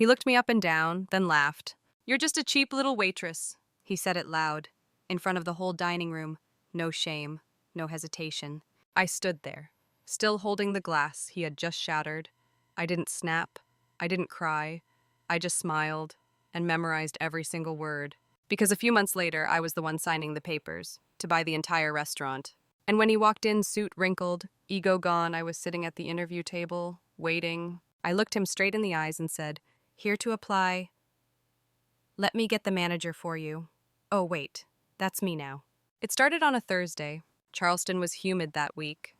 He looked me up and down, then laughed. "You're just a cheap little waitress." He said it loud, in front of the whole dining room. No shame, no hesitation. I stood there, still holding the glass he had just shattered. I didn't snap. I didn't cry. I just smiled and memorized every single word. Because a few months later, I was the one signing the papers to buy the entire restaurant. And when he walked in, suit wrinkled, ego gone, I was sitting at the interview table, waiting. I looked him straight in the eyes and said, "Here to apply. Let me get the manager for you." Oh, wait, that's me now. It started on a Thursday. Charleston was humid that week.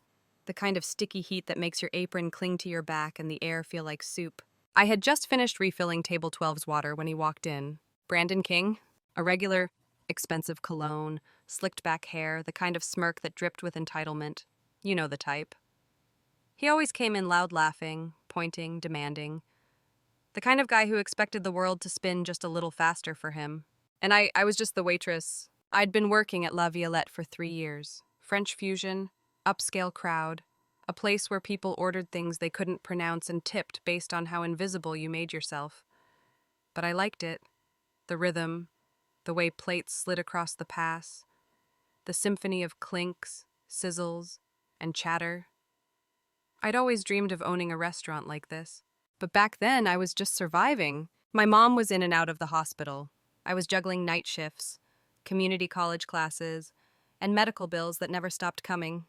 The kind of sticky heat that makes your apron cling to your back and the air feel like soup. I had just finished refilling Table 12's water when he walked in. Brandon King, a regular, expensive cologne, slicked back hair, the kind of smirk that dripped with entitlement. You know the type. He always came in loud laughing, pointing, demanding. The kind of guy who expected the world to spin just a little faster for him. And I was just the waitress. I'd been working at La Violette for 3 years. French fusion, upscale crowd, a place where people ordered things they couldn't pronounce and tipped based on how invisible you made yourself. But I liked it. The rhythm, the way plates slid across the pass, the symphony of clinks, sizzles, and chatter. I'd always dreamed of owning a restaurant like this. But back then, I was just surviving. My mom was in and out of the hospital. I was juggling night shifts, community college classes, and medical bills that never stopped coming.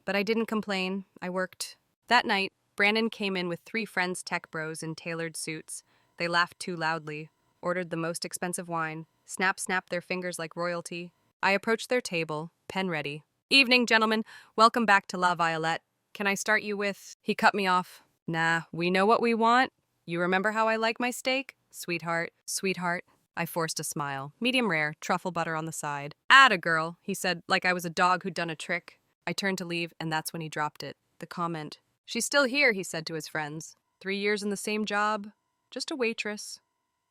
But I didn't complain. I worked. That night, Brandon came in with 3 friends tech bros in tailored suits. They laughed too loudly, ordered the most expensive wine, snapped their fingers like royalty. I approached their table, pen ready. "Evening, gentlemen. Welcome back to La Violette. Can I start you with—" He cut me off. "Nah, we know what we want. You remember how I like my steak? Sweetheart, sweetheart." I forced a smile. "Medium rare, truffle butter on the side." "Atta girl," he said, like I was a dog who'd done a trick. I turned to leave, and that's when he dropped it. The comment. "She's still here," he said to his friends. 3 years in the same job. Just a waitress.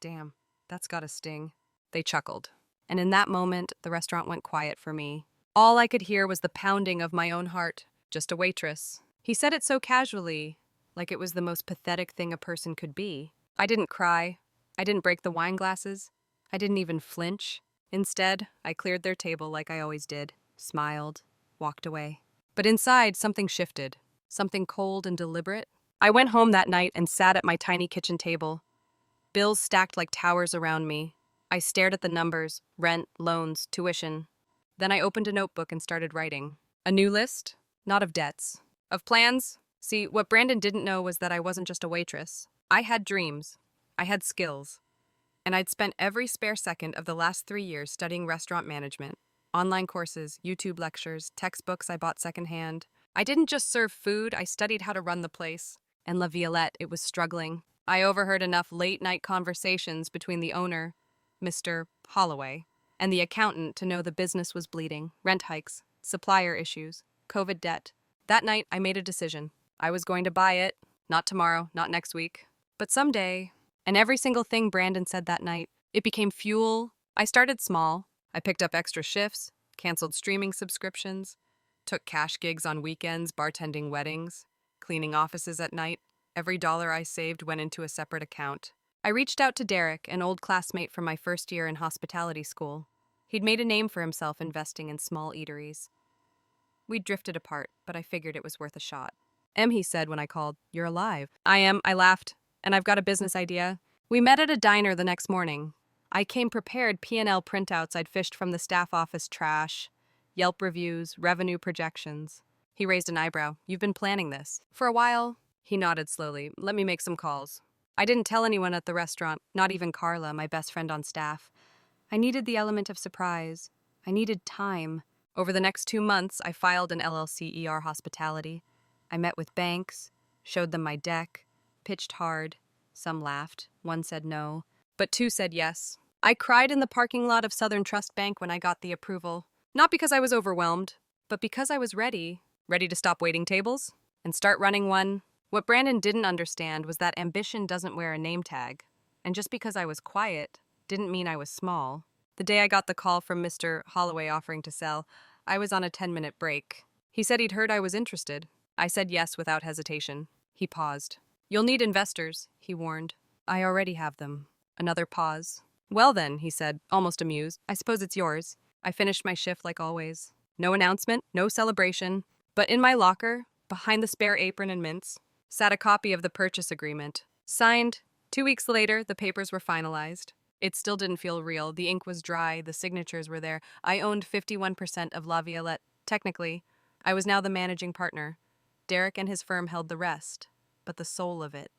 Damn, that's gotta sting. They chuckled. And in that moment, the restaurant went quiet for me. All I could hear was the pounding of my own heart. Just a waitress. He said it so casually, like it was the most pathetic thing a person could be. I didn't cry. I didn't break the wine glasses. I didn't even flinch. Instead, I cleared their table like I always did, smiled, walked away. But inside, something shifted. Something cold and deliberate. I went home that night and sat at my tiny kitchen table. Bills stacked like towers around me. I stared at the numbers, rent, loans, tuition. Then I opened a notebook and started writing. A new list? Not of debts. Of plans? See, what Brandon didn't know was that I wasn't just a waitress. I had dreams. I had skills. And I'd spent every spare second of the last 3 years studying restaurant management. Online courses, YouTube lectures, textbooks I bought secondhand. I didn't just serve food, I studied how to run the place. And La Violette, it was struggling. I overheard enough late-night conversations between the owner, Mr. Holloway, and the accountant to know the business was bleeding. Rent hikes, supplier issues, COVID debt. That night, I made a decision. I was going to buy it. Not tomorrow, not next week, but someday. And every single thing Brandon said that night, it became fuel. I started small. I picked up extra shifts, canceled streaming subscriptions, took cash gigs on weekends, bartending weddings, cleaning offices at night. Every dollar I saved went into a separate account. I reached out to Derek, an old classmate from my first year in hospitality school. He'd made a name for himself investing in small eateries. We'd drifted apart, but I figured it was worth a shot. He said when I called, "You're alive." "I am," I laughed. "And I've got a business idea." We met at a diner the next morning. I came prepared P&L printouts I'd fished from the staff office trash, Yelp reviews, revenue projections. He raised an eyebrow. "You've been planning this." "For a while." He nodded slowly. "Let me make some calls." I didn't tell anyone at the restaurant, not even Carla, my best friend on staff. I needed the element of surprise. I needed time. Over the next 2 months, I filed an LLC ER hospitality. I met with banks, showed them my deck, pitched hard. Some laughed, one said no, but 2 said yes. I cried in the parking lot of Southern Trust Bank when I got the approval. Not because I was overwhelmed, but because I was ready. Ready to stop waiting tables and start running one. What Brandon didn't understand was that ambition doesn't wear a name tag. And just because I was quiet didn't mean I was small. The day I got the call from Mr. Holloway offering to sell, I was on a 10-minute break. He said he'd heard I was interested. I said yes without hesitation. He paused. "You'll need investors," he warned. I already have them. Another pause. Well then, he said, almost amused. I suppose it's yours. I finished my shift like always. No announcement, no celebration. But in my locker, behind the spare apron and mints, sat a copy of the purchase agreement. Signed. 2 weeks later, the papers were finalized. It still didn't feel real. The ink was dry, the signatures were there. I owned 51% of La Violette. Technically, I was now the managing partner. Derek and his firm held the rest. But the soul of it,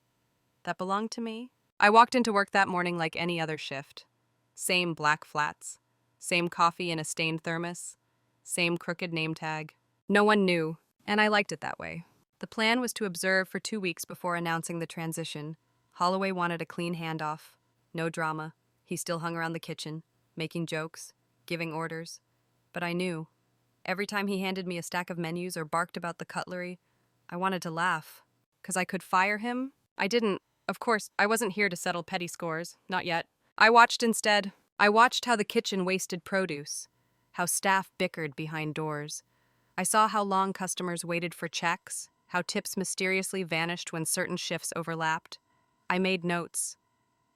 that belonged to me? I walked into work that morning like any other shift. Same black flats. Same coffee in a stained thermos. Same crooked name tag. No one knew, and I liked it that way. The plan was to observe for 2 weeks before announcing the transition. Holloway wanted a clean handoff. No drama. He still hung around the kitchen, making jokes, giving orders. But I knew. Every time he handed me a stack of menus or barked about the cutlery, I wanted to laugh. 'Cause I could fire him? I didn't. Of course, I wasn't here to settle petty scores. Not yet. I watched instead. I watched how the kitchen wasted produce, how staff bickered behind doors. I saw how long customers waited for checks, how tips mysteriously vanished when certain shifts overlapped. I made notes.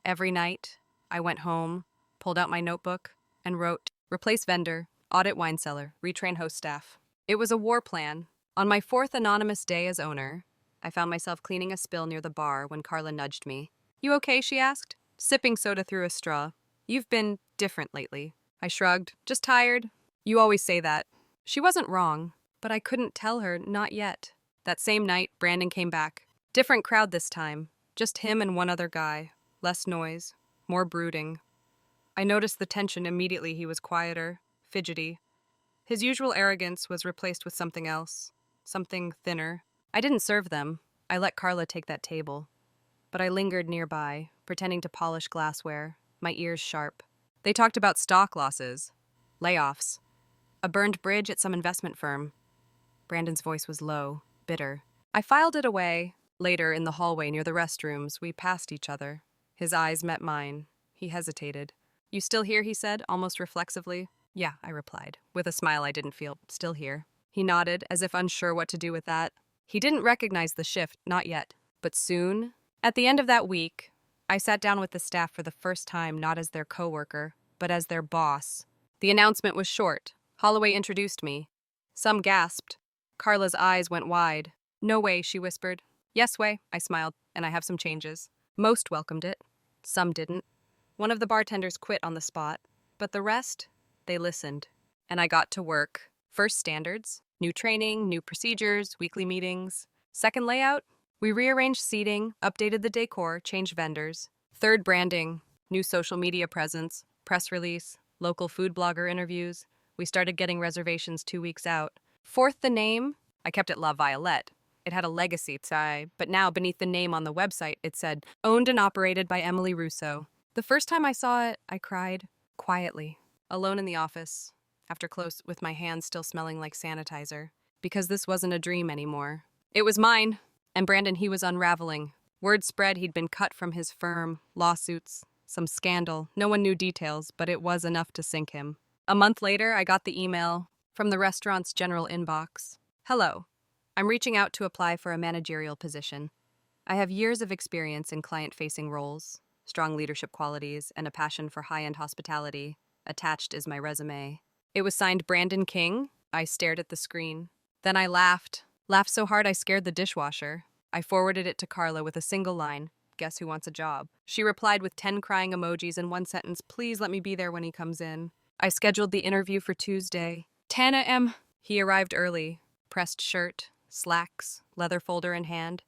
Every night, I went home, pulled out my notebook, and wrote, replace vendor, audit wine cellar, retrain host staff. It was a war plan. On my 4th anonymous day as owner, I found myself cleaning a spill near the bar when Carla nudged me. You okay, she asked, sipping soda through a straw. You've been different lately. I shrugged. Just tired. You always say that. She wasn't wrong, but I couldn't tell her, not yet. That same night, Brandon came back. Different crowd this time. Just him and one other guy. Less noise. More brooding. I noticed the tension immediately. He was quieter, fidgety. His usual arrogance was replaced with something else. Something thinner. I didn't serve them. I let Carla take that table. But I lingered nearby, pretending to polish glassware, my ears sharp. They talked about stock losses, layoffs, a burned bridge at some investment firm. Brandon's voice was low, bitter. I filed it away. Later, in the hallway near the restrooms, we passed each other. His eyes met mine. He hesitated. You still here, he said, almost reflexively. Yeah, I replied, with a smile I didn't feel. Still here. He nodded, as if unsure what to do with that. He didn't recognize the shift, not yet. But soon, at the end of that week, I sat down with the staff for the first time, not as their coworker, but as their boss. The announcement was short. Holloway introduced me. Some gasped. Carla's eyes went wide. No way, she whispered. Yes way, I smiled, and I have some changes. Most welcomed it. Some didn't. One of the bartenders quit on the spot, but the rest, they listened. And I got to work. First standards, new training, new procedures, weekly meetings. Second layout, we rearranged seating, updated the decor, changed vendors. Third branding, new social media presence, press release, local food blogger interviews. We started getting reservations 2 weeks out. Fourth, the name, I kept it La Violette. It had a legacy, but now beneath the name on the website, it said, owned and operated by Emily Russo. The first time I saw it, I cried, quietly, alone in the office, after close with my hands still smelling like sanitizer, because this wasn't a dream anymore. It was mine, and Brandon, he was unraveling. Word spread he'd been cut from his firm, lawsuits, some scandal. No one knew details, but it was enough to sink him. A month later, I got the email from the restaurant's general inbox. Hello. I'm reaching out to apply for a managerial position. I have years of experience in client-facing roles, strong leadership qualities, and a passion for high-end hospitality. Attached is my resume. It was signed Brandon King. I stared at the screen. Then I laughed. Laughed so hard I scared the dishwasher. I forwarded it to Carla with a single line. Guess who wants a job? She replied with 10 crying emojis and one sentence, please let me be there when he comes in. I scheduled the interview for Tuesday. 10 a.m. He arrived early. Pressed shirt, slacks, leather folder in hand.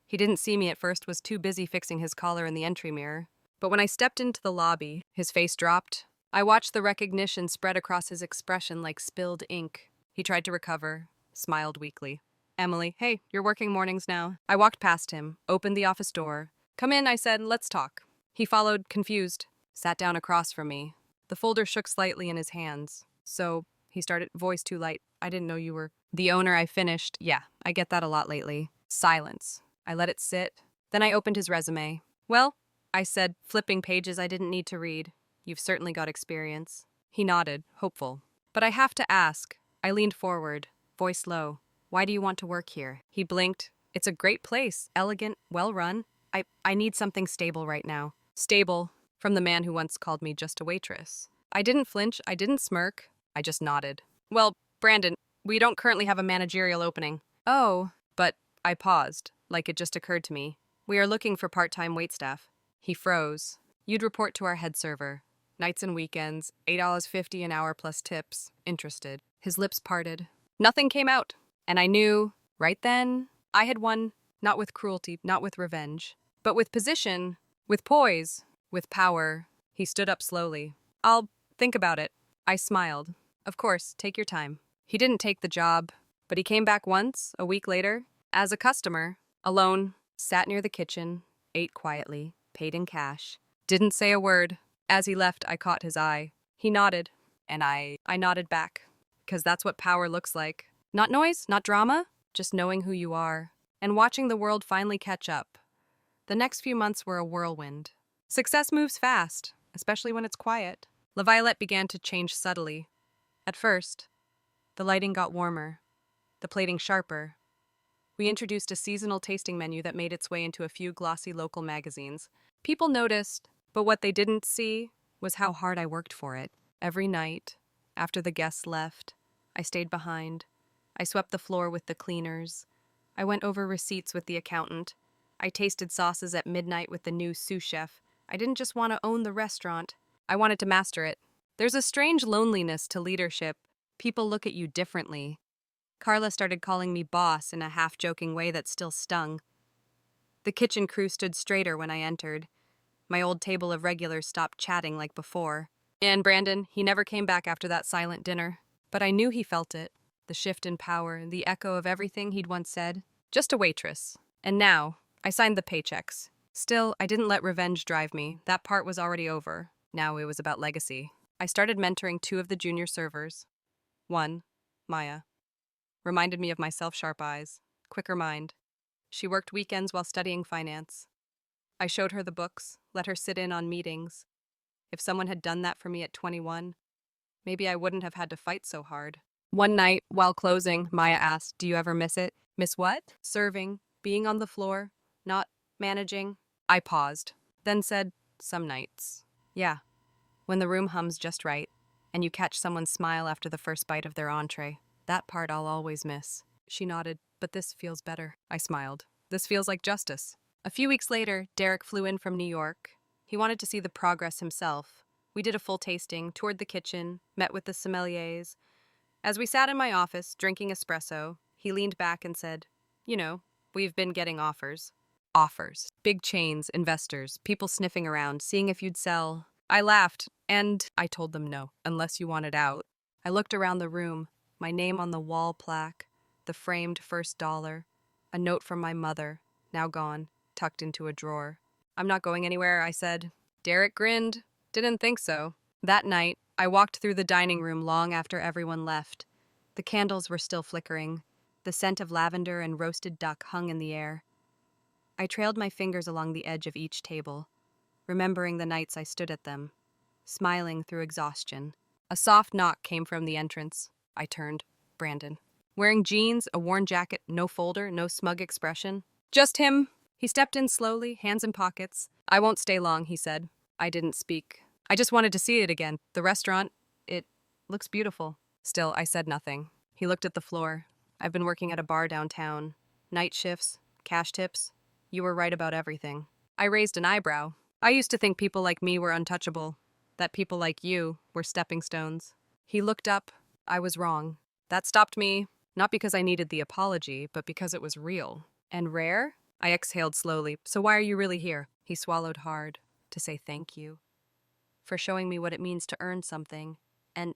He didn't see me at first, was too busy fixing his collar in the entry mirror. But when I stepped into the lobby, his face dropped. I watched the recognition spread across his expression like spilled ink. He tried to recover, smiled weakly. Emily, hey, you're working mornings now. I walked past him, opened the office door. Come in, I said, let's talk. He followed, confused, sat down across from me. The folder shook slightly in his hands. So, he started, voice too light. I didn't know you were the owner. I finished. Yeah, I get that a lot lately. Silence. I let it sit. Then I opened his resume. Well, I said, flipping pages I didn't need to read. You've certainly got experience. He nodded, hopeful. But I have to ask. I leaned forward, voice low. Why do you want to work here? He blinked. It's a great place, elegant, well run. I need something stable right now. Stable, from the man who once called me just a waitress. I didn't flinch, I didn't smirk, I just nodded. Well, Brandon, we don't currently have a managerial opening. Oh, but I paused, like it just occurred to me. We are looking for part-time waitstaff. He froze. You'd report to our head server. Nights and weekends, $8.50 an hour plus tips. Interested. His lips parted. Nothing came out. And I knew, right then, I had won, not with cruelty, not with revenge, but with position, with poise, with power. He stood up slowly. I'll think about it. I smiled. Of course, take your time. He didn't take the job, but he came back once, a week later, as a customer, alone, sat near the kitchen, ate quietly, paid in cash, didn't say a word. As he left, I caught his eye. He nodded, and I nodded back, because that's what power looks like. Not noise, not drama, just knowing who you are, and watching the world finally catch up. The next few months were a whirlwind. Success moves fast, especially when it's quiet. La Violette began to change subtly. At first, the lighting got warmer, the plating sharper. We introduced a seasonal tasting menu that made its way into a few glossy local magazines. People noticed, but what they didn't see was how hard I worked for it. Every night, after the guests left, I stayed behind. I swept the floor with the cleaners. I went over receipts with the accountant. I tasted sauces at midnight with the new sous chef. I didn't just want to own the restaurant. I wanted to master it. There's a strange loneliness to leadership. People look at you differently. Carla started calling me boss in a half-joking way that still stung. The kitchen crew stood straighter when I entered. My old table of regulars stopped chatting like before. And Brandon, he never came back after that silent dinner. But I knew he felt it. The shift in power, the echo of everything he'd once said. Just a waitress. And now, I signed the paychecks. Still, I didn't let revenge drive me. That part was already over. Now it was about legacy. I started mentoring 2 of the junior servers. One, Maya, reminded me of my self-sharp eyes, quicker mind. She worked weekends while studying finance. I showed her the books, let her sit in on meetings. If someone had done that for me at 21, maybe I wouldn't have had to fight so hard. One night, while closing, Maya asked, "Do you ever miss it?" Miss what? Serving, being on the floor, not managing. I paused, then said, "Some nights." Yeah, when the room hums just right, and you catch someone's smile after the first bite of their entree. That part I'll always miss. She nodded, "But this feels better." I smiled. "This feels like justice." A few weeks later, Derek flew in from New York. He wanted to see the progress himself. We did a full tasting, toured the kitchen, met with the sommeliers. As we sat in my office, drinking espresso, he leaned back and said, "You know, we've been getting offers." Offers. Big chains, investors, people sniffing around, seeing if you'd sell. I laughed, and I told them no, unless you want it out. I looked around the room, my name on the wall plaque, the framed first dollar, a note from my mother, now gone, tucked into a drawer. "I'm not going anywhere," I said. Derek grinned. "Didn't think so." That night, I walked through the dining room long after everyone left. The candles were still flickering. The scent of lavender and roasted duck hung in the air. I trailed my fingers along the edge of each table, remembering the nights I stood at them, smiling through exhaustion. A soft knock came from the entrance. I turned. Brandon. Wearing jeans, a worn jacket, no folder, no smug expression. "Just him." He stepped in slowly, hands in pockets. "I won't stay long," he said. I didn't speak. I just wanted to see it again. The restaurant, it looks beautiful. Still, I said nothing. He looked at the floor. "I've been working at a bar downtown. Night shifts, cash tips. You were right about everything." I raised an eyebrow. I used to think people like me were untouchable, that people like you were stepping stones. He looked up. I was wrong. That stopped me, not because I needed the apology, but because it was real. "And rare?" I exhaled slowly. "So why are you really here?" He swallowed hard. "To say thank you. For showing me what it means to earn something, and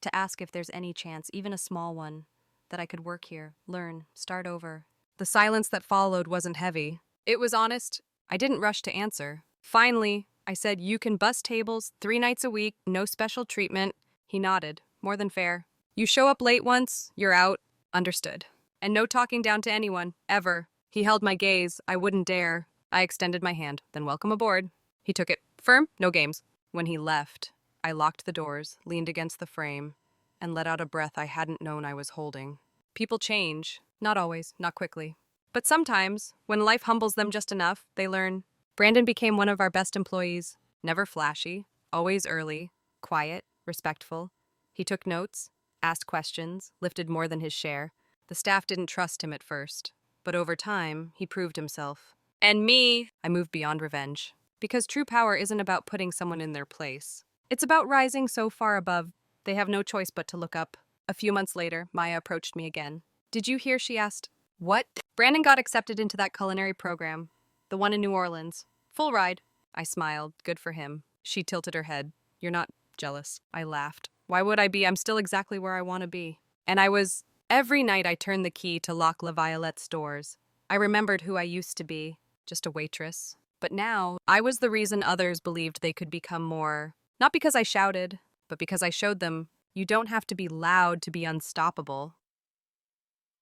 to ask if there's any chance, even a small one, that I could work here, learn, start over." The silence that followed wasn't heavy. It was honest. I didn't rush to answer. Finally, I said, "You can bus tables 3 nights a week, no special treatment." He nodded. "More than fair. You show up late once, you're out." Understood. "And no talking down to anyone, ever." He held my gaze. I wouldn't dare. I extended my hand. "Then welcome aboard." He took it. "Firm, no games." When he left, I locked the doors, leaned against the frame, and let out a breath I hadn't known I was holding. People change. Not always, not quickly. But sometimes, when life humbles them just enough, they learn. Brandon became one of our best employees. Never flashy, always early, quiet, respectful. He took notes, asked questions, lifted more than his share. The staff didn't trust him at first, but over time, he proved himself. And me, I moved beyond revenge. Because true power isn't about putting someone in their place. It's about rising so far above, they have no choice but to look up. A few months later, Maya approached me again. Did you hear? She asked. What? Brandon got accepted into that culinary program. The one in New Orleans. Full ride. I smiled. Good for him. She tilted her head. You're not jealous. I laughed. Why would I be? I'm still exactly where I want to be. And I was. Every night I turned the key to lock La Violette's doors. I remembered who I used to be. Just a waitress. But now, I was the reason others believed they could become more. Not because I shouted, but because I showed them, you don't have to be loud to be unstoppable.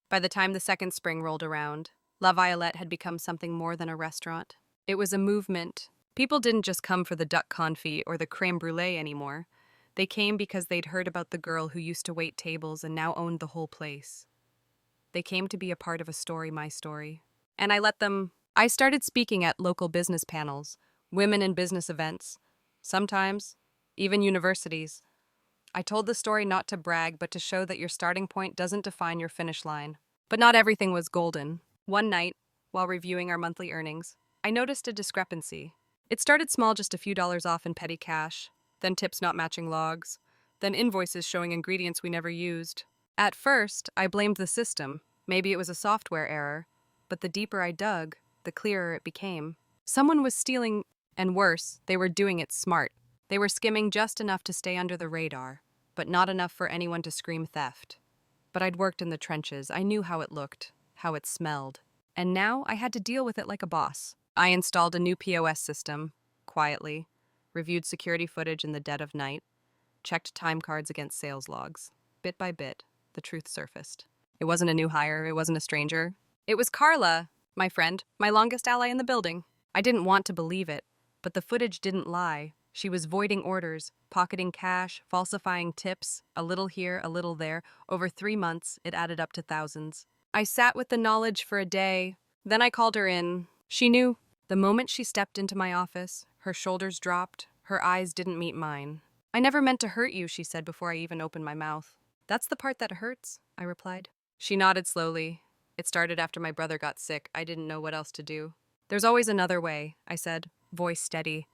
By the time the second spring rolled around, La Violette had become something more than a restaurant. It was a movement. People didn't just come for the duck confit or the creme brulee anymore. They came because they'd heard about the girl who used to wait tables and now owned the whole place. They came to be a part of a story, my story. And I let them. I started speaking at local business panels, women in business events, sometimes even universities. I told the story not to brag, but to show that your starting point doesn't define your finish line. But not everything was golden. One night, while reviewing our monthly earnings, I noticed a discrepancy. It started small, just a few dollars off in petty cash, then tips not matching logs, then invoices showing ingredients we never used. At first, I blamed the system. Maybe it was a software error. But the deeper I dug, the clearer it became. Someone was stealing, and worse, they were doing it smart. They were skimming just enough to stay under the radar, but not enough for anyone to scream theft. But I'd worked in the trenches. I knew how it looked, how it smelled. And now I had to deal with it like a boss. I installed a new POS system, quietly, reviewed security footage in the dead of night, checked time cards against sales logs. Bit by bit, the truth surfaced. It wasn't a new hire, it wasn't a stranger. It was Carla, my friend, my longest ally in the building. I didn't want to believe it, but the footage didn't lie. She was voiding orders, pocketing cash, falsifying tips, a little here, a little there. Over 3 months, it added up to thousands. I sat with the knowledge for a day. Then I called her in. She knew. The moment she stepped into my office, her shoulders dropped, her eyes didn't meet mine. I never meant to hurt you, she said before I even opened my mouth. That's the part that hurts, I replied. She nodded slowly. It started after my brother got sick. I didn't know what else to do. There's always another way, I said, voice steady.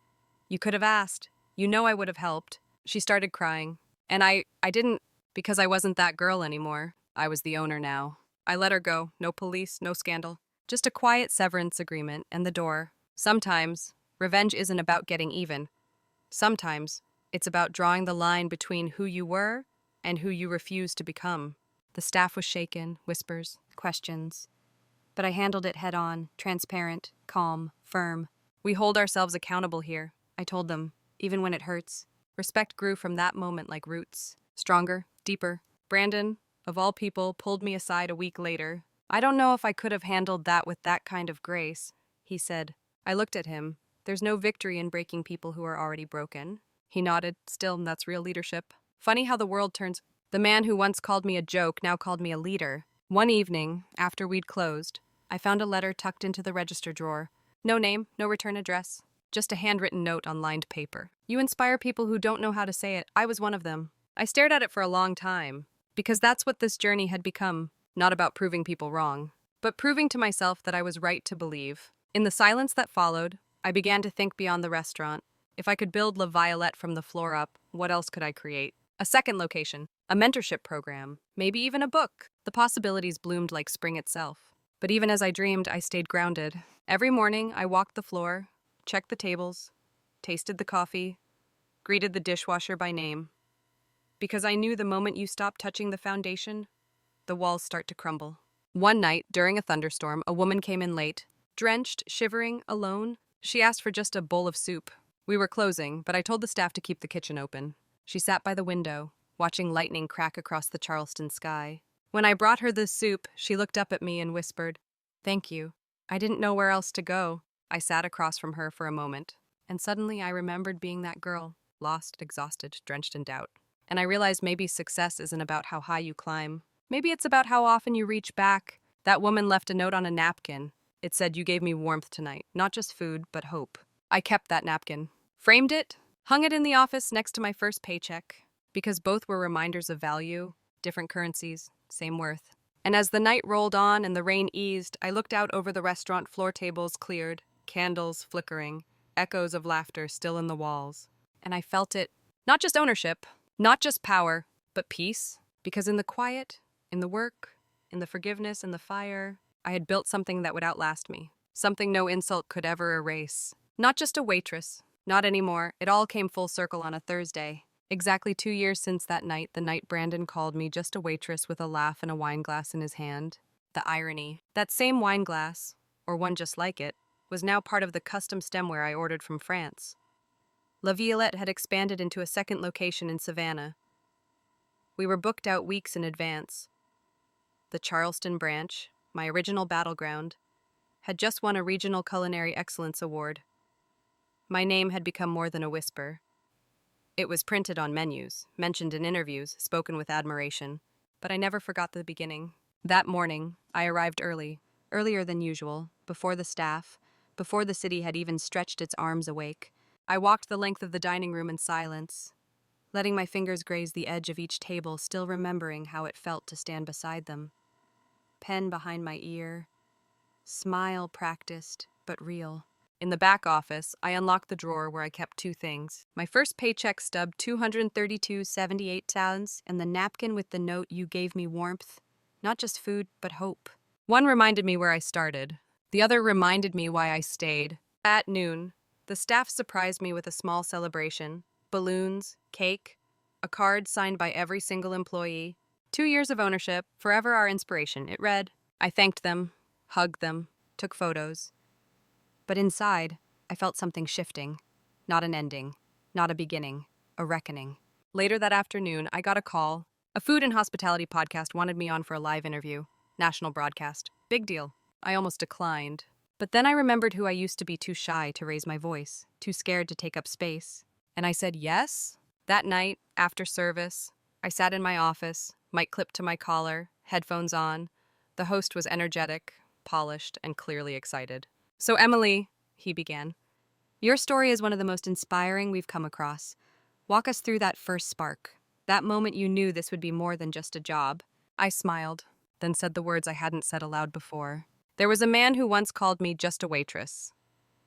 You could have asked. You know I would have helped. She started crying. And I didn't, because I wasn't that girl anymore. I was the owner now. I let her go. No police, no scandal. Just a quiet severance agreement and the door. Sometimes, revenge isn't about getting even. Sometimes, it's about drawing the line between who you were and who you refused to become. The staff was shaken, whispers, questions. But I handled it head on, transparent, calm, firm. We hold ourselves accountable here, I told them, even when it hurts. Respect grew from that moment like roots. Stronger, deeper. Brandon, of all people, pulled me aside a week later. I don't know if I could have handled that with that kind of grace, he said. I looked at him. There's no victory in breaking people who are already broken. He nodded. Still, that's real leadership. Funny how the world turns. The man who once called me a joke now called me a leader. One evening, after we'd closed, I found a letter tucked into the register drawer. No name, no return address. Just a handwritten note on lined paper. You inspire people who don't know how to say it. I was one of them. I stared at it for a long time, because that's what this journey had become. Not about proving people wrong, but proving to myself that I was right to believe. In the silence that followed, I began to think beyond the restaurant. If I could build La Violette from the floor up, what else could I create? A second location, a mentorship program, maybe even a book. The possibilities bloomed like spring itself. But even as I dreamed, I stayed grounded. Every morning, I walked the floor, checked the tables, tasted the coffee, greeted the dishwasher by name. Because I knew the moment you stop touching the foundation, the walls start to crumble. One night, during a thunderstorm, a woman came in late, drenched, shivering, alone. She asked for just a bowl of soup. We were closing, but I told the staff to keep the kitchen open. She sat by the window, watching lightning crack across the Charleston sky. When I brought her the soup, she looked up at me and whispered, "Thank you." I didn't know where else to go. I sat across from her for a moment, and suddenly I remembered being that girl, lost, exhausted, drenched in doubt. And I realized maybe success isn't about how high you climb. Maybe it's about how often you reach back, That woman left a note on a napkin. It said, "You gave me warmth tonight. Not just food, but hope." I kept that napkin, framed it, hung it in the office next to my first paycheck, because both were reminders of value, different currencies, same worth. And as the night rolled on and the rain eased, I looked out over the restaurant floor tables cleared, candles flickering, echoes of laughter still in the walls. And I felt it, not just ownership, not just power, but peace. Because in the quiet, in the work, in the forgiveness and the fire, I had built something that would outlast me. Something no insult could ever erase. Not just a waitress. Not anymore. It all came full circle on a Thursday. Exactly 2 years since that night, the night Brandon called me just a waitress with a laugh and a wine glass in his hand. The irony. That same wine glass, or one just like it, was now part of the custom stemware I ordered from France. La Violette had expanded into a second location in Savannah. We were booked out weeks in advance. The Charleston branch, my original battleground, had just won a Regional Culinary Excellence Award. My name had become more than a whisper. It was printed on menus, mentioned in interviews, spoken with admiration. But I never forgot the beginning. That morning, I arrived early, earlier than usual, before the staff, before the city had even stretched its arms awake. I walked the length of the dining room in silence, letting my fingers graze the edge of each table, still remembering how it felt to stand beside them. Pen behind my ear, smile practiced, but real. In the back office, I unlocked the drawer where I kept two things. My first paycheck stub, $232.78, and the napkin with the note, "You gave me warmth." Not just food, but hope. One reminded me where I started. The other reminded me why I stayed. At noon, the staff surprised me with a small celebration. Balloons, cake, a card signed by every single employee. 2 years of ownership, forever our inspiration, it read. I thanked them, hugged them, took photos. But inside, I felt something shifting. Not an ending, not a beginning, a reckoning. Later that afternoon, I got a call. A food and hospitality podcast wanted me on for a live interview. National broadcast. Big deal. I almost declined. But then I remembered who I used to be, too shy to raise my voice, too scared to take up space. And I said yes. That night, after service, I sat in my office, mic clipped to my collar, headphones on. The host was energetic, polished, and clearly excited. "So Emily," he began, "your story is one of the most inspiring we've come across. Walk us through that first spark, that moment you knew this would be more than just a job." I smiled, then said the words I hadn't said aloud before. "There was a man who once called me just a waitress.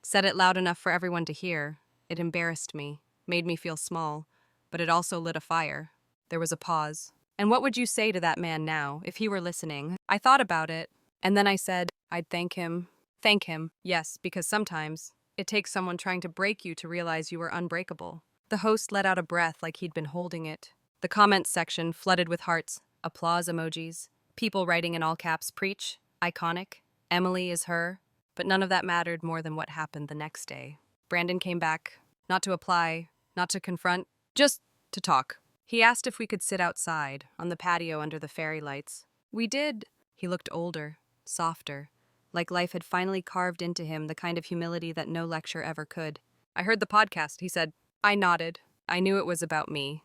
Said it loud enough for everyone to hear. It embarrassed me, made me feel small, but it also lit a fire." There was a pause. "And what would you say to that man now, if he were listening?" I thought about it, and then I said, "I'd thank him." Thank him, yes, because sometimes it takes someone trying to break you to realize you are unbreakable. The host let out a breath like he'd been holding it. The comments section flooded with hearts, applause emojis, people writing in all caps, "Preach," "Iconic," "Emily is her." But none of that mattered more than what happened the next day. Brandon came back, not to apply, not to confront, just to talk. He asked if we could sit outside, on the patio under the fairy lights. We did. He looked older, softer, like life had finally carved into him the kind of humility that no lecture ever could. "I heard the podcast," he said. I nodded. I knew it was about me.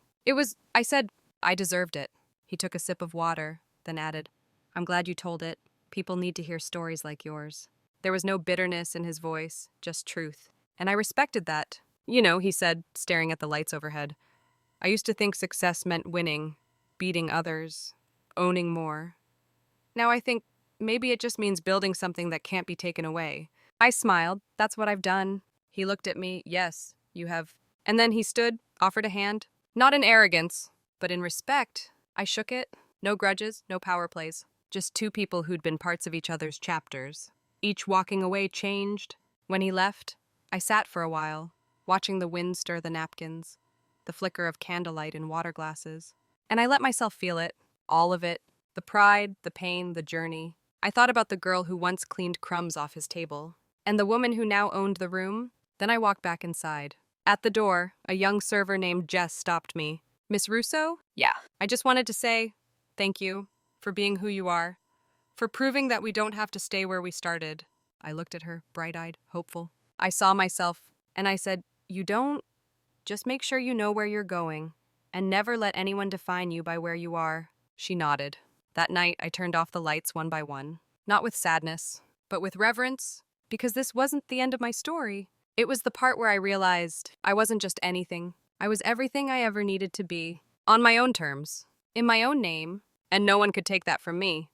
I said, I deserved it. He took a sip of water, then added, "I'm glad you told it. People need to hear stories like yours." There was no bitterness in his voice, just truth. And I respected that. "You know," he said, staring at the lights overhead, "I used to think success meant winning, beating others, owning more. Now I think maybe it just means building something that can't be taken away." I smiled. "That's what I've done." He looked at me. "Yes, you have." And then he stood, offered a hand. Not in arrogance, but in respect. I shook it. No grudges, no power plays. Just two people who'd been parts of each other's chapters. Each walking away changed. When he left, I sat for a while, watching the wind stir the napkins, the flicker of candlelight in water glasses. And I let myself feel it, all of it, the pride, the pain, the journey. I thought about the girl who once cleaned crumbs off his table, and the woman who now owned the room. Then I walked back inside. At the door, a young server named Jess stopped me. "Miss Russo?" "Yeah." "I just wanted to say thank you for being who you are, for proving that we don't have to stay where we started." I looked at her, bright-eyed, hopeful. I saw myself, and I said, "You don't? Just make sure you know where you're going, and never let anyone define you by where you are." She nodded. That night, I turned off the lights one by one. not with sadness, but with reverence, because this wasn't the end of my story. It was the part where I realized I wasn't just anything. I was everything I ever needed to be, on my own terms, in my own name, and no one could take that from me.